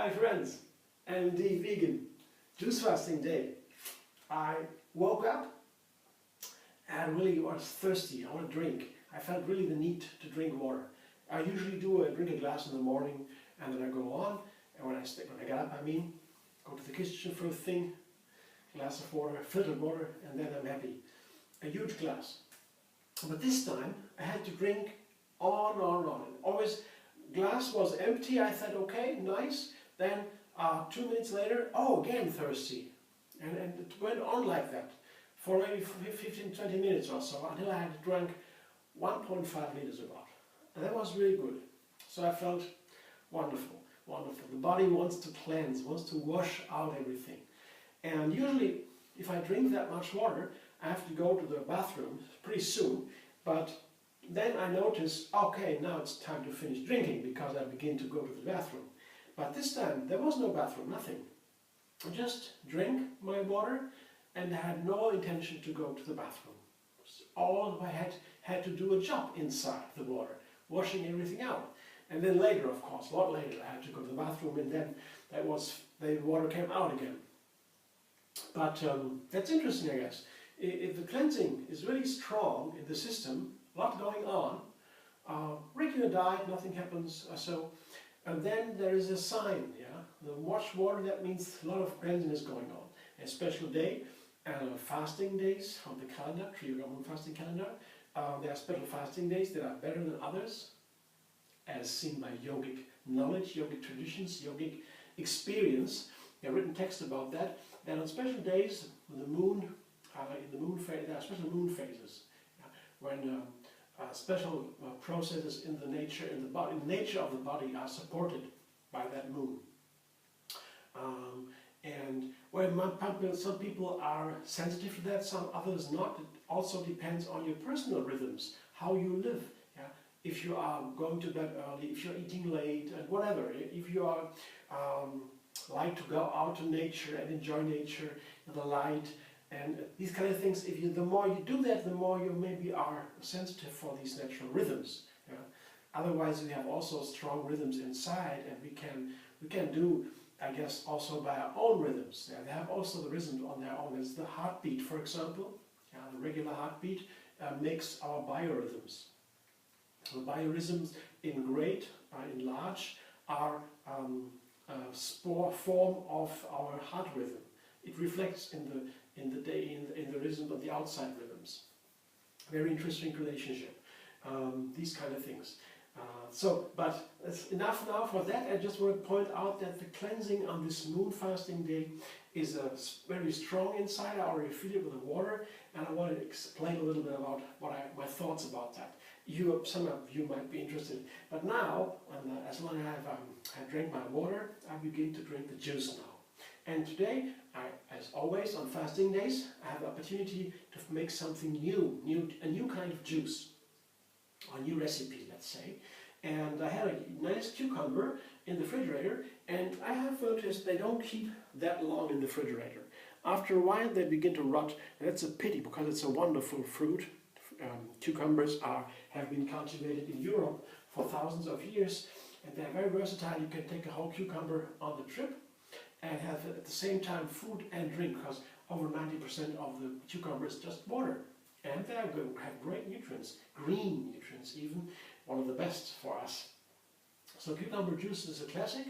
Hi friends, MD Vegan, juice fasting day. I woke up and really was thirsty. I want to drink. I felt really the need to drink water. I usually drink a glass in the morning and then I go on. And when I get up, go to the kitchen for a thing, glass of water, filtered water, and then I'm happy. A huge glass. But this time I had to drink on. And always glass was empty. I thought, okay, nice. Then 2 minutes later, again thirsty. And it went on like that for maybe 15-20 minutes or so until I had drank 1.5 liters about. And that was really good. So I felt wonderful. The body wants to cleanse, wants to wash out everything. And usually, if I drink that much water, I have to go to the bathroom pretty soon. But then I notice, okay, now it's time to finish drinking because I begin to go to the bathroom. But this time, there was no bathroom, nothing. I just drank my water and I had no intention to go to the bathroom. All I had to do a job inside the water, washing everything out. And then later, of course, a lot later, I had to go to the bathroom and then the water came out again. But that's interesting, I guess. If the cleansing is really strong in the system, a lot going on, regular diet, nothing happens, and then there is a sign, the watch water, that means a lot of cleansing is going on. A special day, fasting days on the calendar, Tri Yoga Moon fasting calendar. There are special fasting days that are better than others, as seen by yogic knowledge, yogic traditions, yogic experience. There are written texts about that. Then on special days, when the moon, in the moon phase, there are special moon phases, when special processes in the nature of the body are supported by that moon. And some people are sensitive to that, some others not. It also depends on your personal rhythms, how you live. If you are going to bed early, if you're eating late, and whatever. If you are like to go out to nature and enjoy nature, the light, and these kind of things. The more you do that, the more you maybe are sensitive for these natural rhythms. Otherwise, we have also strong rhythms inside, and we can do, I guess, also by our own rhythms. They have also the rhythm on their own. It's the heartbeat, for example. The regular heartbeat makes our biorhythms. The biorhythms in large, are form of our heart rhythm. It reflects in the rhythm of the outside rhythms. Very interesting relationship. These kind of things. But it's enough now for that. I just want to point out that the cleansing on this moon fasting day is very strong inside. I already feel it with the water, and I want to explain a little bit about my thoughts about that. Some of you might be interested. But now, as long as I drank my water, I begin to drink the juice now. And today, as always on fasting days, I have the opportunity to make something a new kind of juice, a new recipe, let's say. And I had a nice cucumber in the refrigerator, and I have noticed they don't keep that long in the refrigerator. After a while, they begin to rot, and that's a pity because it's a wonderful fruit. Cucumbers have been cultivated in Europe for thousands of years, and they're very versatile. You can take a whole cucumber on the trip and have at the same time food and drink, because over 90% of the cucumber is just water. And they have great nutrients, green nutrients even, one of the best for us. So cucumber juice is a classic.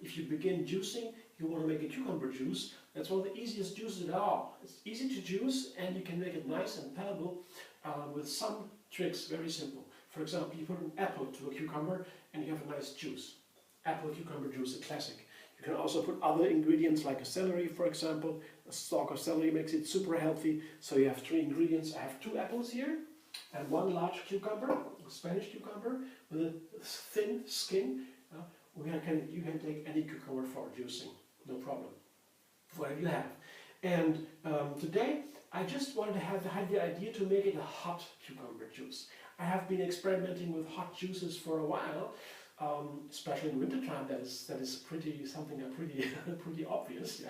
If you begin juicing, you want to make a cucumber juice. That's one of the easiest juices at all. It's easy to juice, and you can make it nice and palatable with some tricks, very simple. For example, you put an apple to a cucumber and you have a nice juice. Apple cucumber juice, a classic. You can also put other ingredients like a celery, for example. A stalk of celery makes it super healthy. So you have 3 ingredients. I have 2 apples here and 1 large cucumber, a Spanish cucumber with a thin skin. You can take any cucumber for juicing, no problem, whatever you have. And today I just wanted to have the idea to make it a hot cucumber juice. I have been experimenting with hot juices for a while. Especially in wintertime, that is something pretty obvious,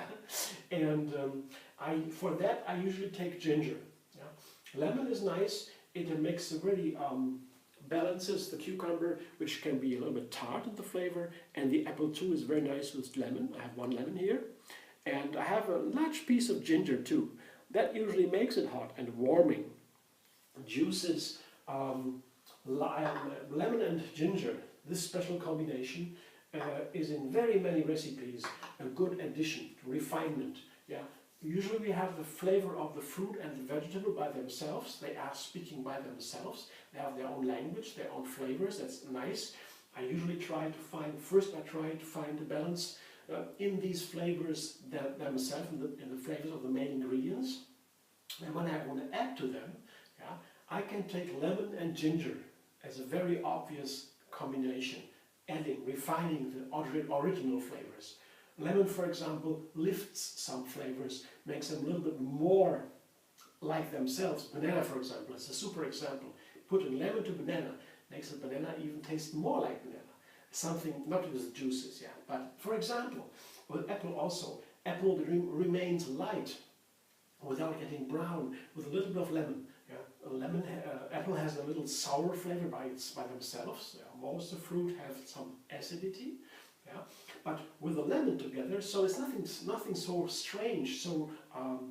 And for that I usually take ginger. Lemon is nice. It makes a really balances the cucumber, which can be a little bit tart in the flavor, and the apple too is very nice with lemon. I have 1 lemon here, and I have a large piece of ginger too. That usually makes it hot and warming. Juices, lemon and ginger, this special combination is in very many recipes a good addition, refinement. Yeah. Usually we have the flavor of the fruit and the vegetable by themselves. They are speaking by themselves. They have their own language, their own flavors. That's nice. I usually try to find the balance in these flavors themselves, in the flavors of the main ingredients. And when I want to add to them, yeah, I can take lemon and ginger as a very obvious combination, refining the original flavors. Lemon, for example, lifts some flavors, makes them a little bit more like themselves. Banana, for example, is a super example. Put a lemon to banana, makes the banana even taste more like banana. Something, not with juices, yeah, but for example, with apple also, apple remains light without getting brown with a little bit of lemon. Yeah? Apple has a little sour flavor by themselves. Yeah? Most of the fruit have some acidity. Yeah? But with the lemon together, so it's nothing so strange, so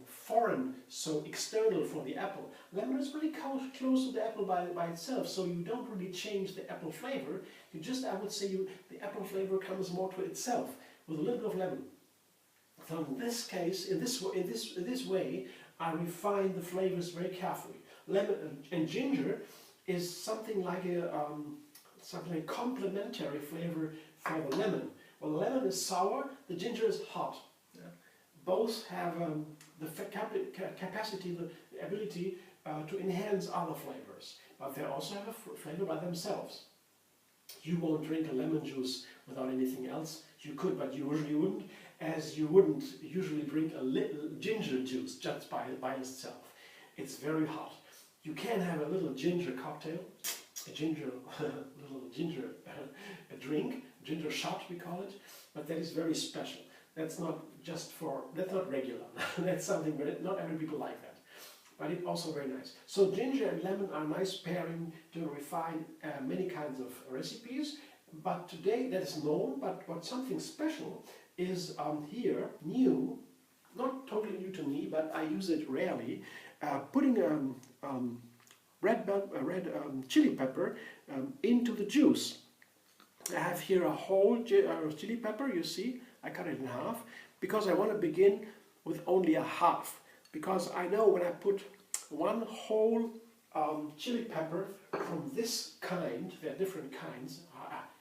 foreign, so external for the apple. Lemon is really close to the apple by itself, so you don't really change the apple flavor. You just, I would say, the apple flavor comes more to itself with a little bit of lemon. So in this case, in this way, I refine the flavors very carefully. Lemon and ginger is something like a complementary flavor for the lemon. Well, the lemon is sour, the ginger is hot. Yeah? Both have the capacity, the ability to enhance other flavors, but they also have a flavor by themselves. You won't drink a lemon juice without anything else. You could, but you usually wouldn't, as you wouldn't usually drink a little ginger juice just by itself. It's very hot. You can have a little ginger cocktail, little ginger drink, ginger shot we call it, but that is very special. That's not regular. That's something that not every people like that. But it's also very nice. So ginger and lemon are a nice pairing to refine many kinds of recipes. But today that is known, but what's something special is here, new, not totally new to me, but I use it rarely, putting red chili pepper into the juice. I have here a whole chili pepper, you see, I cut it in half, because I want to begin with only a half. Because I know when I put one whole chili pepper from this kind, there are different kinds,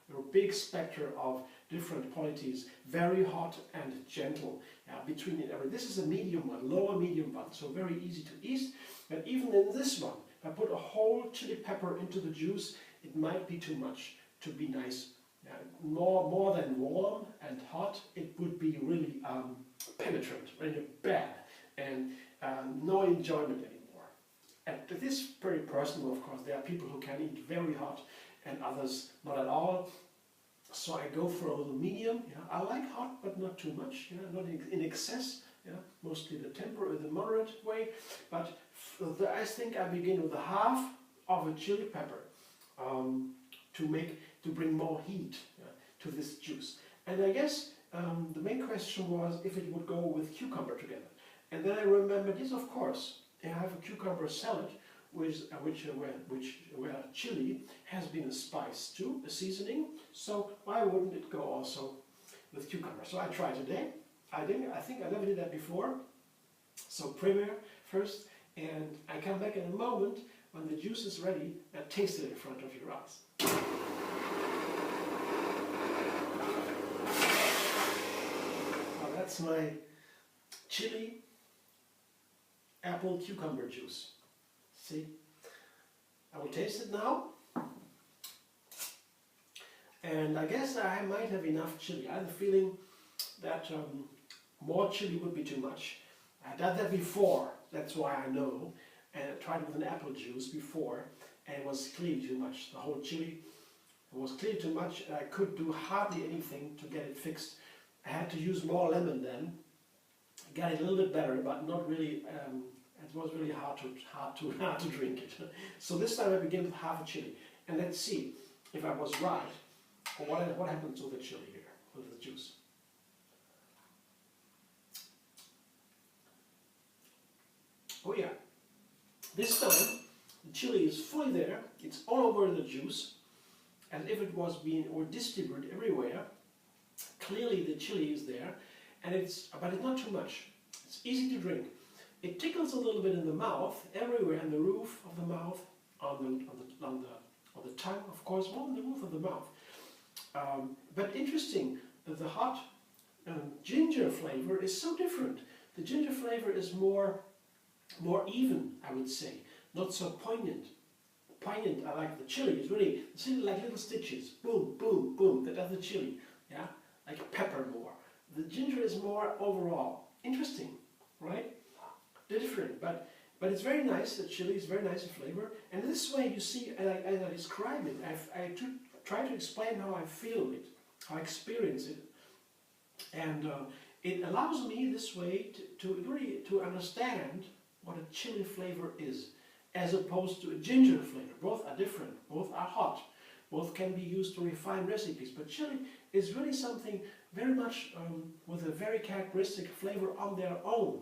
there are a big spectrum of different qualities, very hot and gentle between it. This is a medium one, lower medium one, so very easy to eat. But even in this one, if I put a whole chili pepper into the juice, it might be too much to be nice. More than warm and hot, it would be really penetrant, really bad, and no enjoyment anymore. And this is very personal, of course. There are people who can eat very hot and others not at all. So I go for a little medium. Yeah. I like hot, but not too much. Yeah. Not in excess. Yeah. Mostly the moderate way. But I think I begin with a half of a chili pepper to bring more heat to this juice. And I guess the main question was if it would go with cucumber together. And then I remembered, yes, of course. I have a cucumber salad where chili has been a spice too, a seasoning. So why wouldn't it go also with cucumber? So I tried today. I think I never did that before. So premiere first, and I come back in a moment when the juice is ready and taste it in front of your eyes. Now that's my chili apple cucumber juice. See? I will taste it now. And I guess I might have enough chili. I have the feeling that more chili would be too much. I've done that before, that's why I know. And I tried with an apple juice before, and it was clearly too much. The whole chili was clearly too much, and I could do hardly anything to get it fixed. I had to use more lemon then. Got it a little bit better, but not really. It was really hard to drink it. So this time I began with half a chili. And let's see if I was right, or what happened to the chili here, with the juice. Oh yeah, this time the chili is fully there, it's all over the juice, as if it was being or distributed everywhere. Clearly the chili is there, and but it's not too much. It's easy to drink. It tickles a little bit in the mouth, everywhere, in the roof of the mouth, on the tongue, of course, more on the roof of the mouth. But interesting, the hot ginger flavor is so different. The ginger flavor is more even, I would say, not so poignant. Poignant, I like the chili. It's really like little stitches. Boom, boom, boom. That's the chili. Yeah, like pepper more. The ginger is more overall. Interesting, right? Different, but it's very nice. The chili is very nice in flavor. And this way, you see, as I describe it, I try to explain how I feel it, how I experience it, and it allows me this way to understand what a chili flavor is, as opposed to a ginger flavor. Both are different, both are hot, both can be used to refine recipes, but chili is really something very much with a very characteristic flavor on their own.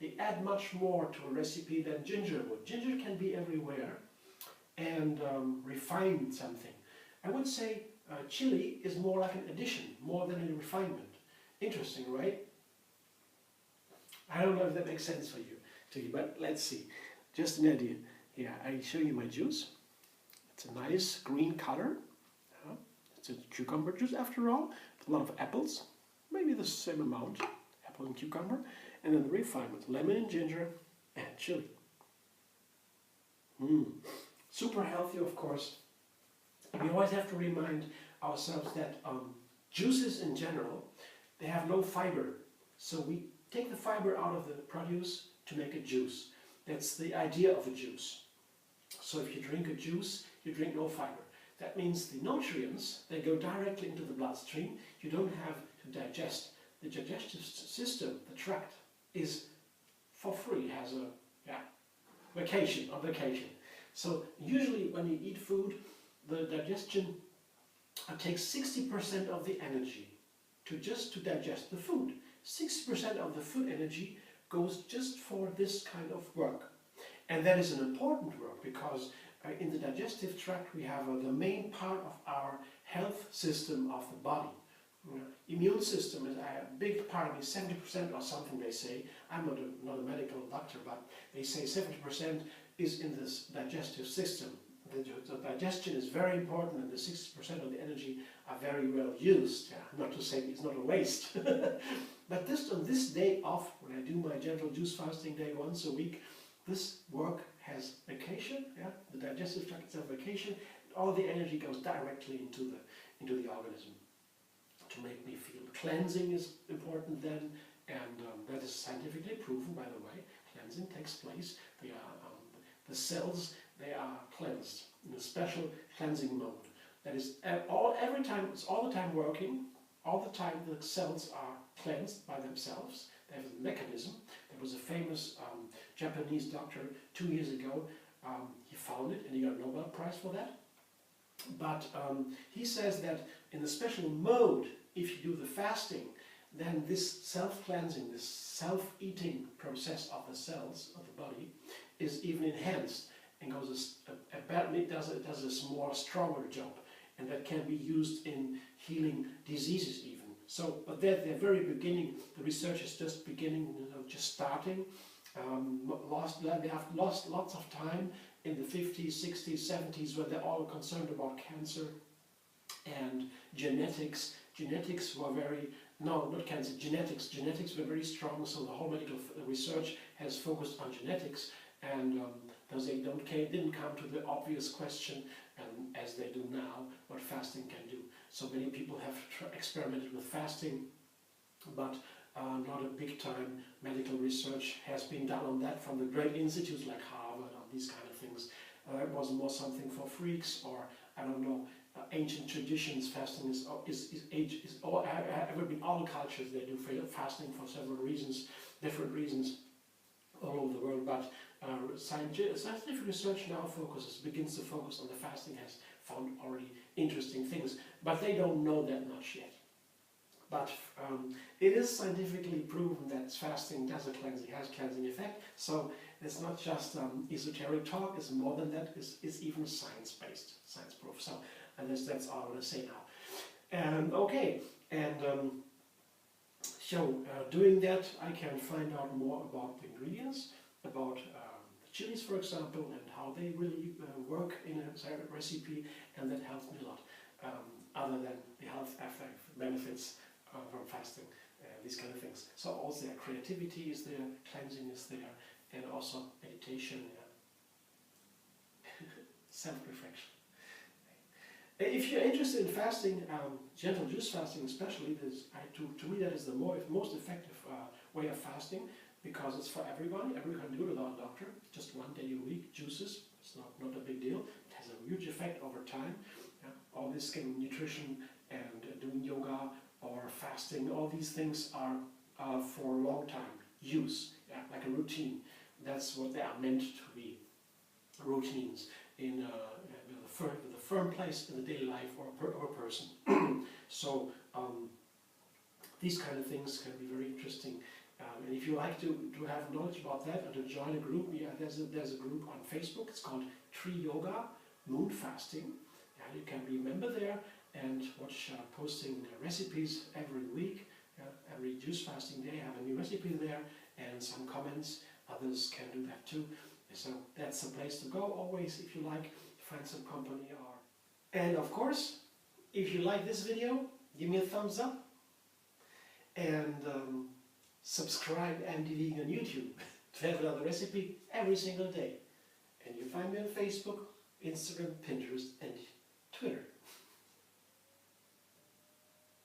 They add much more to a recipe than ginger would. Ginger can be everywhere and refine something. I would say chili is more like an addition, more than a refinement. Interesting, right? I don't know if that makes sense for you, but let's see. Just an idea. Yeah, I show you my juice. It's a nice green color. It's a cucumber juice after all. A lot of apples, maybe the same amount, apple and cucumber. And then the refinement, lemon and ginger and chili. Super healthy, of course. We always have to remind ourselves that juices in general, they have no fiber. So we take the fiber out of the produce to make a juice. That's the idea of a juice. So if you drink a juice, you drink no fiber. That means the nutrients, they go directly into the bloodstream. You don't have to digest. The digestive system, the tract, is for free, has a vacation. So usually when you eat food, the digestion takes 60% of the energy to digest the food. 60% of the food energy goes just for this kind of work. And that is an important work because in the digestive tract we have the main part of our health system of the body. Immune system is a big part of it, 70% or something they say. I'm not a medical doctor, but they say 70% is in this digestive system. The digestion is very important, and the 60% of the energy are very well used. Not to say it's not a waste. But on this day off, when I do my gentle juice fasting day once a week, this work has vacation. The digestive tract is a vacation. All the energy goes directly into the organism to make me feel. Cleansing is important then, and that is scientifically proven, by the way. Cleansing takes place. The cells, they are cleansed in a special cleansing mode. That is every time, it's all the time working. All the time the cells are cleansed by themselves. They have a mechanism. There was a famous Japanese doctor 2 years ago. He found it, and he got a Nobel Prize for that. But he says that in a special mode, if you do the fasting, then this self-cleansing, this self-eating process of the cells of the body is even enhanced and does a more stronger job, and that can be used in healing diseases even. So, but they're at the very beginning. The research is just beginning, just starting. They have lost lots of time in the 50s, 60s, 70s, when they're all concerned about cancer and genetics. Genetics were genetics were very strong, so the whole medical research has focused on genetics, and they didn't come to the obvious question, as they do now, what fasting can do. So many people have experimented with fasting, but not a big time medical research has been done on that from the great institutes like Harvard, on these kind of things. It was more something for freaks, or I don't know, ancient traditions. Fasting is all cultures, they do fasting for several reasons, different reasons all over the world, but scientific research now begins to focus on the fasting as found already interesting things, but they don't know that much yet. But it is scientifically proven that fasting has a cleansing effect. So it's not just esoteric talk, it's more than that, it's even science-based, science proof. So that's all I want to say now. Doing that, I can find out more about the ingredients, about the chilies, for example, and how they really work in a recipe, and that helps me a lot. Other than the health benefits from fasting, these kind of things. So also creativity is there, cleansing is there, and also meditation, self-reflection. If you're interested in fasting, gentle juice fasting especially, to me that is the most effective way of fasting, because it's for everybody. Everyone can do it without a doctor. Just 1 day a week, juices. It's not a big deal. It has a huge effect over time. All this kind of nutrition and doing yoga or fasting, all these things are for a long time use, like a routine. That's what they are meant to be, routines in with a firm place in the daily life of a person. So these kind of things can be very interesting. And if you like to have knowledge about that and to join a group, there's a group on Facebook. It's called Tree Yoga Moon Fasting. You can be a member there and watch posting recipes every week. Every juice fasting day I have a new recipe there and some comments. Others can do that too. So that's the place to go always if you like, find some company. And of course, if you like this video, give me a thumbs up and subscribe MD Vegan on YouTube to have another recipe every single day. And you find me on Facebook, Instagram, Pinterest,